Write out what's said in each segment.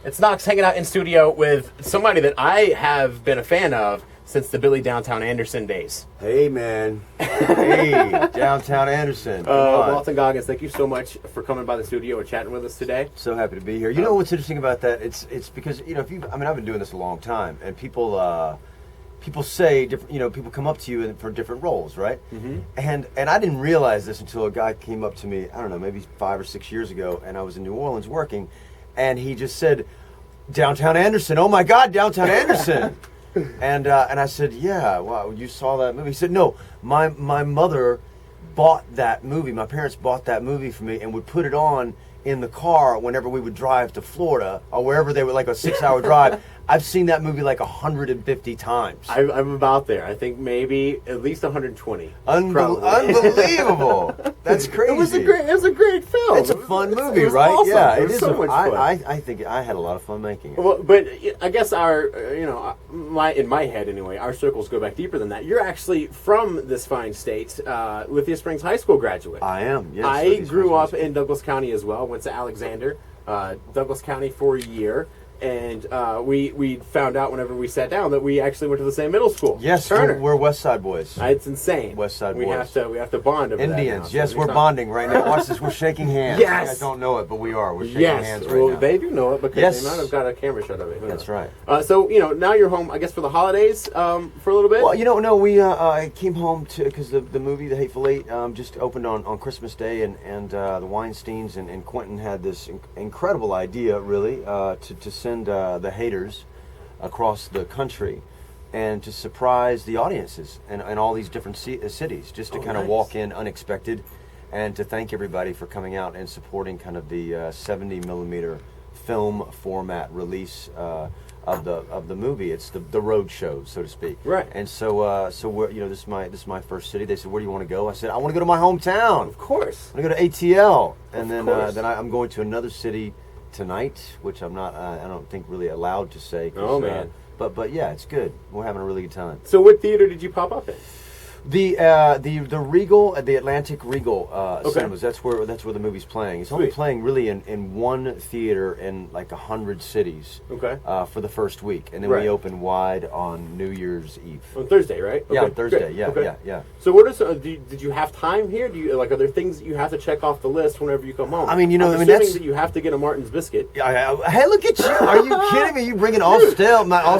It's Knox hanging out in studio with somebody that I have been a fan of since the Billy Downtown Anderson days. Hey, man. Hey, Downtown Anderson. Walton Goggins, thank you so much for coming by the studio and chatting with us today. So happy to be here. You know what's interesting about that? It's because, you know, I've been doing this a long time, and people say different, people come up to you for different roles, right? Mm-hmm. And I didn't realize this until a guy came up to me, I don't know, maybe 5 or 6 years ago, and I was in New Orleans working, and he just said, Downtown Anderson, oh my God, Downtown Anderson. And I said, yeah, wow, you saw that movie? He said, no, my mother bought that movie. My parents bought that movie for me and would put it on in the car whenever we would drive to Florida or wherever they were, like a 6-hour drive. I've seen that movie like 150 times. I'm about there. I think maybe at least 120. Unbelievable! That's crazy. It was a great film. It's a fun movie, right? Awesome. Yeah, it is so much fun. I think I had a lot of fun making it. Well, but I guess in my head anyway, our circles go back deeper than that. You're actually from this fine state, Lithia Springs High School graduate. I am. Yes. I grew up in Douglas County as well. Went to Alexander, Douglas County for a year. And we found out whenever we sat down that we actually went to the same middle school. Yes, Turner. we're West Side boys. It's insane. West Side boys. We have to bond over Indians. that now, yes, we're bonding right now. Watch this. We're shaking hands. Yes. You guys don't know it, but we are. We're shaking hands right now. They do know it because they might have got a camera shot of it. That's right. So now you're home, I guess, for the holidays for a little bit. Well, no, we I came home because the movie The Hateful Eight just opened on Christmas Day, and the Weinsteins and Quentin had this incredible idea, really, to send the haters across the country and to surprise the audiences and all these different cities, just to kind of walk in unexpected and to thank everybody for coming out and supporting kind of the 70 millimeter film format release of the movie. It's the road show, so to speak. Right. And so we're, this is my first city. They said, where do you want to go? I said, I want to go to my hometown. Of course. I want to go to ATL, and then I'm going to another city tonight, which I'm not. I don't think really allowed to say. Oh man! But yeah, it's good. We're having a really good time. So, what theater did you pop up in? The Regal, the Atlantic Regal cinemas. That's where the movie's playing. It's only playing really in one theater in like 100 cities. Okay. For the first week, and then we open wide on New Year's Eve. On Thursday, right? Okay. Yeah, on Thursday. Great. Yeah, okay. yeah. So, what is? Did you have time here? Do you are there things that you have to check off the list whenever you come home? I mean, I'm assuming that you have to get a Martin's biscuit. Hey, look at you! Are you kidding me? You bringing all stale? All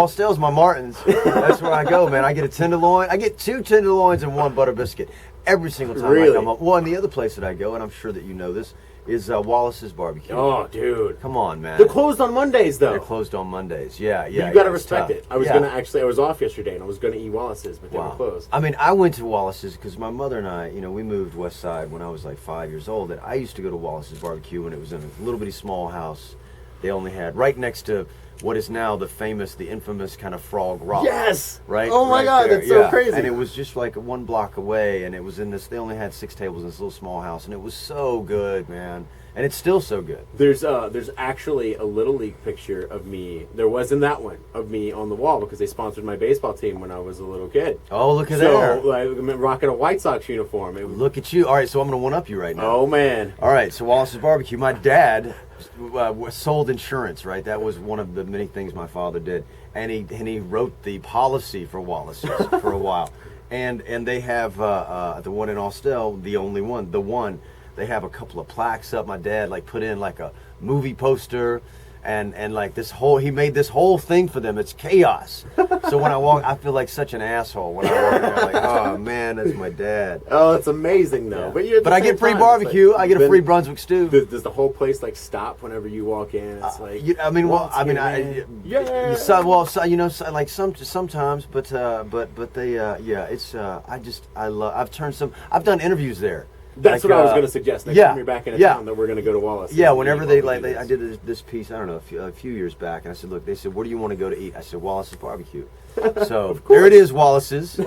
stale's my Martin's. That's where I go, man. I get a tenderloin. I get 2 tenderloins and 1 butter biscuit every single time I come home. Well, and the other place that I go, and I'm sure that you know this, is Wallace's Barbecue. Oh, dude. Come on, man. They're closed on Mondays, though. They're closed on Mondays, yeah. But you got to respect it. I was I was off yesterday, and I was going to eat Wallace's, but they were closed. I mean, I went to Wallace's because my mother and I, we moved West Side when I was like 5 years old, and I used to go to Wallace's Barbecue when it was in a little bitty small house. They only had, right next to what is now the infamous kind of Frog Rock. Yes! Right? Oh my God, there. that's so crazy. And it was just like 1 block away, and it was they only had 6 tables in this little small house, and it was so good, man. And it's still so good. There's actually a Little League picture of me. There wasn't that one of me on the wall because they sponsored my baseball team when I was a little kid. Oh, look at that. So I'm rocking a White Sox uniform. Look at you. All right, so I'm going to one-up you right now. Oh, man. All right, so Wallace's Barbecue. My dad sold insurance, right? That was one of the many things my father did. And he wrote the policy for Wallace's for a while. And they have the one in Austell, the only one, the one. They have a couple of plaques up. My dad put in like a movie poster and like he made this whole thing for them. It's chaos. So when I walk, I feel like such an asshole when I walk in there. Like, oh man, that's my dad. Oh, it's amazing though. Yeah. But I get free barbecue. I get a free Brunswick stew. Does the whole place stop whenever you walk in? It's like sometimes, but they I've done interviews there. That's what I was going to suggest. Next time you're back in town, that we're going to go to Wallace. Yeah, whenever I did this piece, I don't know, a few years back, and I said, look, they said, where do you want to go to eat? I said, Wallace's Barbecue. So there it is, Wallace's.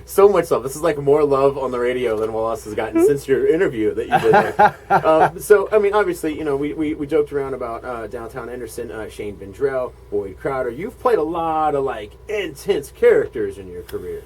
So much love. This is like more love on the radio than Wallace has gotten since your interview that you did there. So, I mean, obviously, we joked around about Downtown Anderson, Shane Vendrell, Boyd Crowder. You've played a lot of intense characters in your career.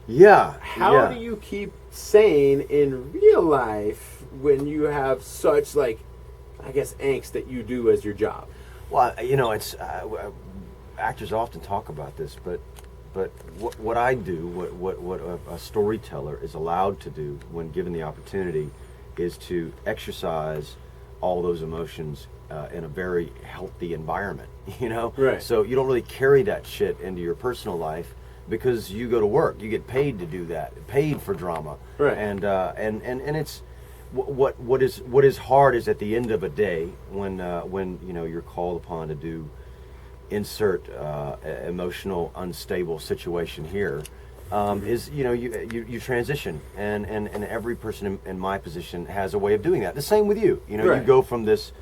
Yeah. How do you keep sane in real life when you have such I guess, angst that you do as your job? Well, it's actors often talk about this, but what I do, what a storyteller is allowed to do when given the opportunity, is to exercise all those emotions in a very healthy environment. Right. So you don't really carry that shit into your personal life because you go to work. You get paid to do that, paid for drama. Right. And it's what is hard is at the end of a day when you're called upon to do insert emotional unstable situation here, is you transition, and every person in my position has a way of doing that. The same with you. Right. You go from this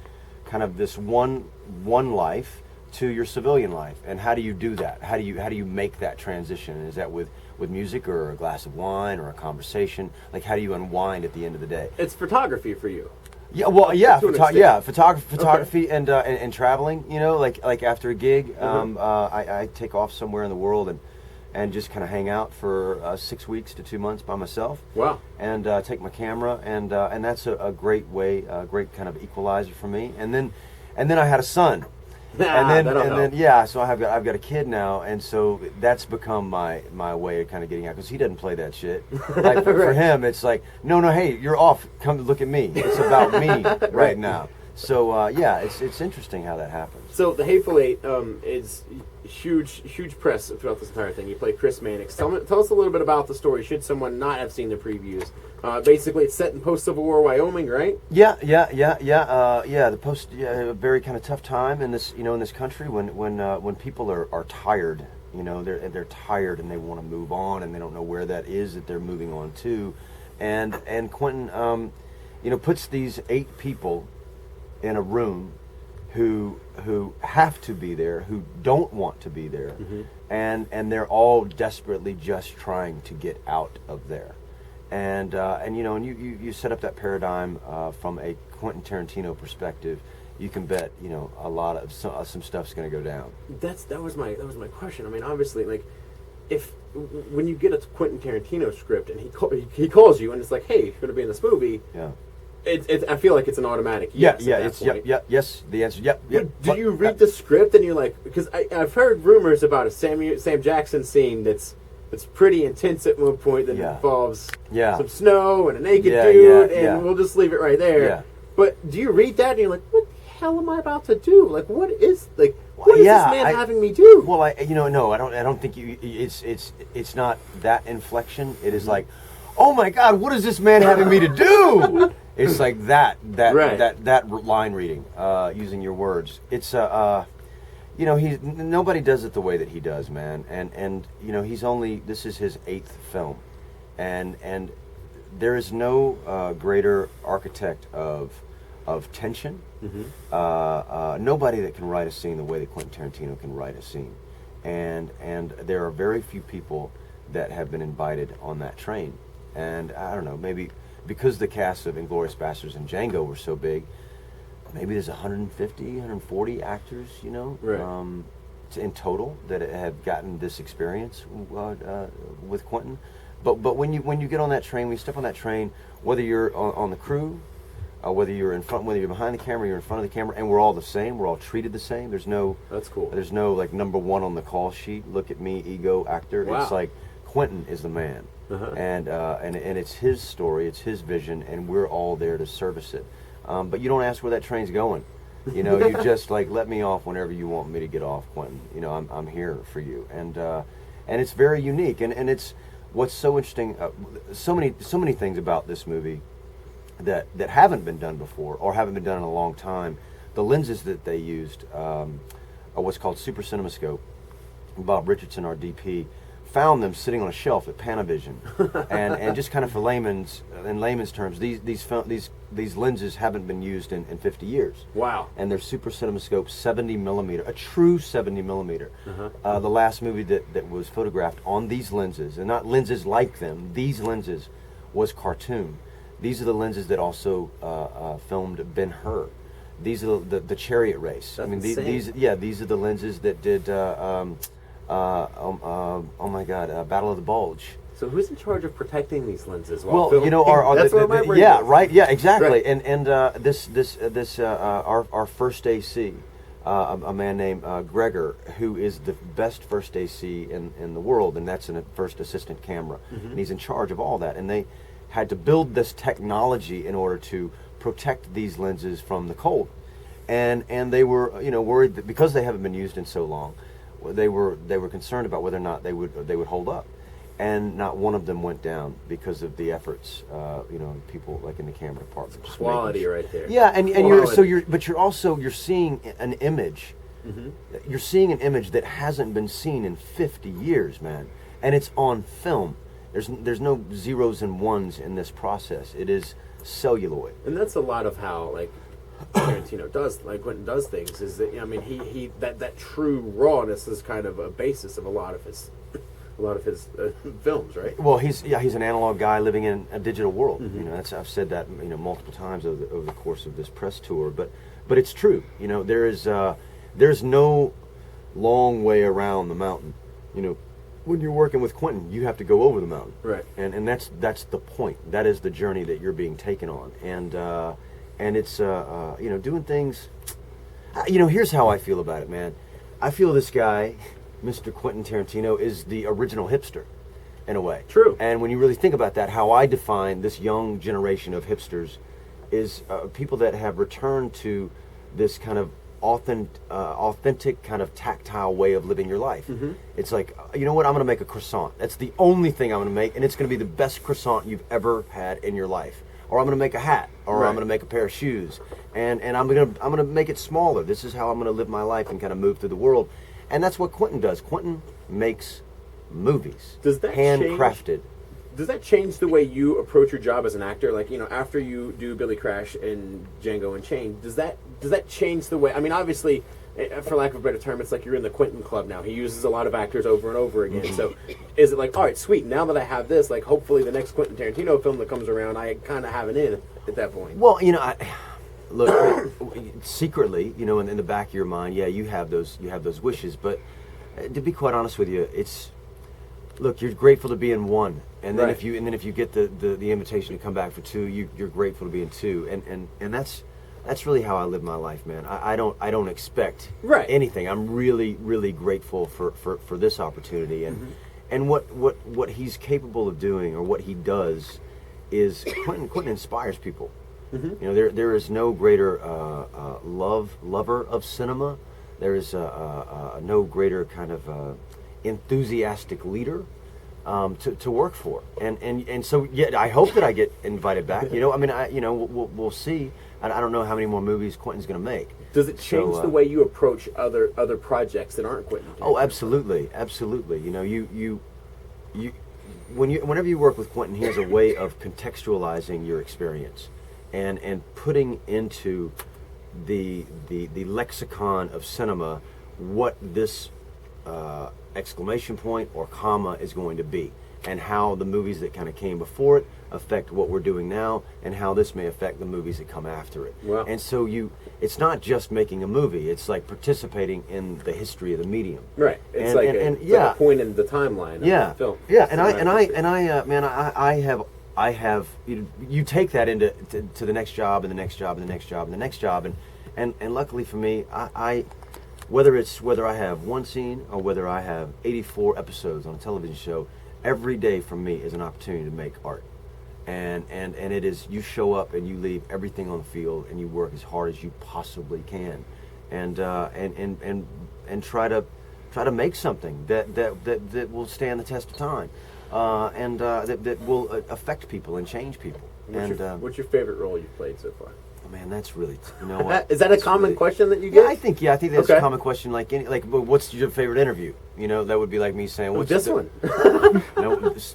kind of this one life to your civilian life, and how do you do that? How do you make that transition? Is that with music or a glass of wine or a conversation? Like, how do you unwind at the end of the day? It's photography for you. Yeah, well, yeah, photography, Okay. and traveling. Like after a gig, I take off somewhere in the world and just kind of hang out for 6 weeks to 2 months by myself. Wow. And take my camera, and that's a great way, a great kind of equalizer for me. And then I had a son. And then yeah, so I've got a kid now, and so that's become my way of kind of getting out, because he doesn't play that shit. Like for him, it's like no, hey, you're off. Come look at me. It's about me right now. So yeah, it's interesting how that happens. So the Hateful Eight is huge press throughout this entire thing. You play Chris Mannix. Tell us a little bit about the story, should someone not have seen the previews. Basically, it's set in post-Civil War Wyoming, right? Yeah. A very kind of tough time in this country when people are tired. They're tired and they want to move on, and they don't know where that is that they're moving on to, and Quentin, puts these 8 people in a room who have to be there, who don't want to be there, and they're all desperately just trying to get out of there. And you set up that paradigm from a Quentin Tarantino perspective. You can bet a lot of some stuff's going to go down. That was my question. I mean, obviously, like, when you get a Quentin Tarantino script and he calls you and it's like, hey, you're going to be in this movie. Yeah. I feel like it's an automatic yes. Yes. The answer, yep. Do you read the script and you're like, because I've heard rumors about a Sam Jackson scene that's pretty intense at one point that involves some snow and a naked dude, and we'll just leave it right there. Yeah. But do you read that and you're like, what the hell am I about to do? Like, what is this man having me do? Well, no, I don't think it's not that inflection. It is like, oh my God, what is this man having me to do? It's like that line reading, using your words. It's nobody does it the way that he does, man. And this is his 8th film, and there is no greater architect of tension. Nobody that can write a scene the way that Quentin Tarantino can write a scene, and there are very few people that have been invited on that train. And I don't know, maybe because the cast of Inglourious Basterds and Django were so big, maybe there's 150, 140 actors, right. In total that have gotten this experience with Quentin. But when you get on that train, when you step on that train, whether you're on the crew, whether you're in front, whether you're behind the camera, you're in front of the camera, and we're all the same. We're all treated the same. That's cool. There's no like number one on the call sheet. Look at me, ego, actor. Wow. It's like Quentin is the man. And it's his story, it's his vision, and we're all there to service it. But you don't ask where that train's going. You just like, let me off whenever you want me to get off, Quentin. I'm here for you, and it's very unique. And it's what's so interesting. So many things about this movie that haven't been done before or haven't been done in a long time. The lenses that they used are what's called Super CinemaScope. Bob Richardson, our DP, found them sitting on a shelf at Panavision, and just kind of in layman's terms, these lenses haven't been used in 50 years. Wow! And they're Super CinemaScope 70 millimeter, a true 70 millimeter. The last movie that was photographed on these lenses, and not lenses like them, these lenses, was Cartoon. These are the lenses that also filmed Ben-Hur. These are the Chariot Race. That's insane. These are the lenses that did. Oh my God! Battle of the Bulge. So who's in charge of protecting these lenses? Well, filming? you know, That's where my brain yeah, is. right, yeah, exactly. Right. And our first AC, a man named Gregor, who is the best first AC in the world, and that's a first assistant camera, and he's in charge of all that. And they had to build this technology in order to protect these lenses from the cold, and they were worried that because they haven't been used in so long, they were concerned about whether or not they would hold up. And not one of them went down because of the efforts, people like in the camera department. Quality right there. Yeah, and you're seeing an image. You're seeing an image that hasn't been seen in 50 years, man, and it's on film. There's no zeros and ones in this process. It is celluloid. And that's a lot of how like Tarantino does, like Quentin does things. Is that he that true rawness is kind of a basis of a lot of his films, right? Well, he's an analog guy living in a digital world. I've said that multiple times over the course of this press tour. But it's true. There's no long way around the mountain. When you're working with Quentin, you have to go over the mountain. Right. And that's the point. That is the journey that you're being taken on. And it's doing things. Here's how I feel about it, man. I feel this guy, Mr. Quentin Tarantino, is the original hipster, in a way. True. And when you really think about that, how I define this young generation of hipsters is people that have returned to this kind of authentic kind of tactile way of living your life. It's like, you know what, I'm going to make a croissant. That's the only thing I'm going to make, and it's going to be the best croissant you've ever had in your life. Or I'm going to make a hat, or Right. I'm going to make a pair of shoes, and I'm going to make it smaller. This is how I'm going to live my life and kind of move through the world. And that's what Quentin does. Quentin makes movies. Does that handcrafted. Does that change the way you approach your job as an actor? Like, after you do Billy Crash and Django Unchained, does that change the way? I mean, obviously, for lack of a better term, it's like you're in the Quentin Club now. He uses a lot of actors over and over again. So, is it like, all right, sweet, now that I have this, like, hopefully the next Quentin Tarantino film that comes around, I kind of have it in at that point? Well, look, secretly, in the back of your mind, yeah, you have those wishes. But to be quite honest with you, look, you're grateful to be in one, and then Right. if you get the invitation to come back for two, you're grateful to be in two, and that's really how I live my life, man. I don't expect Right. anything. I'm really, really grateful for this opportunity, and what he's capable of doing, or what he does, is Quentin inspires people. There is no greater lover of cinema. There is no greater kind of enthusiastic leader to work for, and so yeah, I hope that I get invited back. We'll see. I don't know how many more movies Quentin's going to make. Does it change the way you approach other projects that aren't Quentin? Oh, absolutely. Whenever you work with Quentin, he has a way of contextualizing your experience and putting into the lexicon of cinema what this exclamation point or comma is going to be, and how the movies that kind of came before it affect what we're doing now, and how this may affect the movies that come after it. Wow. And so it's not just making a movie, it's like participating in the history of the medium. Right. It's like a point in the timeline of the film. Yeah, I have you take that into to the next job and the next job and the next job and the next job, and luckily for me, I whether I have one scene or whether I have 84 episodes on a television show, every day for me is an opportunity to make art. And it is, you show up and you leave everything on the field and you work as hard as you possibly can, and try to make something that will stand the test of time, and that will affect people and change people. What's your favorite role you've played so far? Man, that's really, what? Is that a common question that you get? Yeah, I think that's a common question. Like, what's your favorite interview? That would be like me saying, "What's this one?"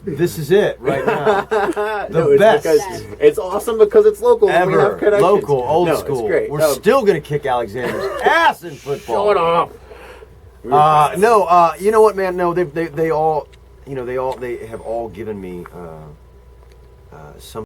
This is it right now. The it's best. Because it's awesome because it's local. And we have Ever. connections. Local, old school. It's great. We're still going to kick Alexander's ass in football. Shut up. You know what, man? No, they all, they have all given me some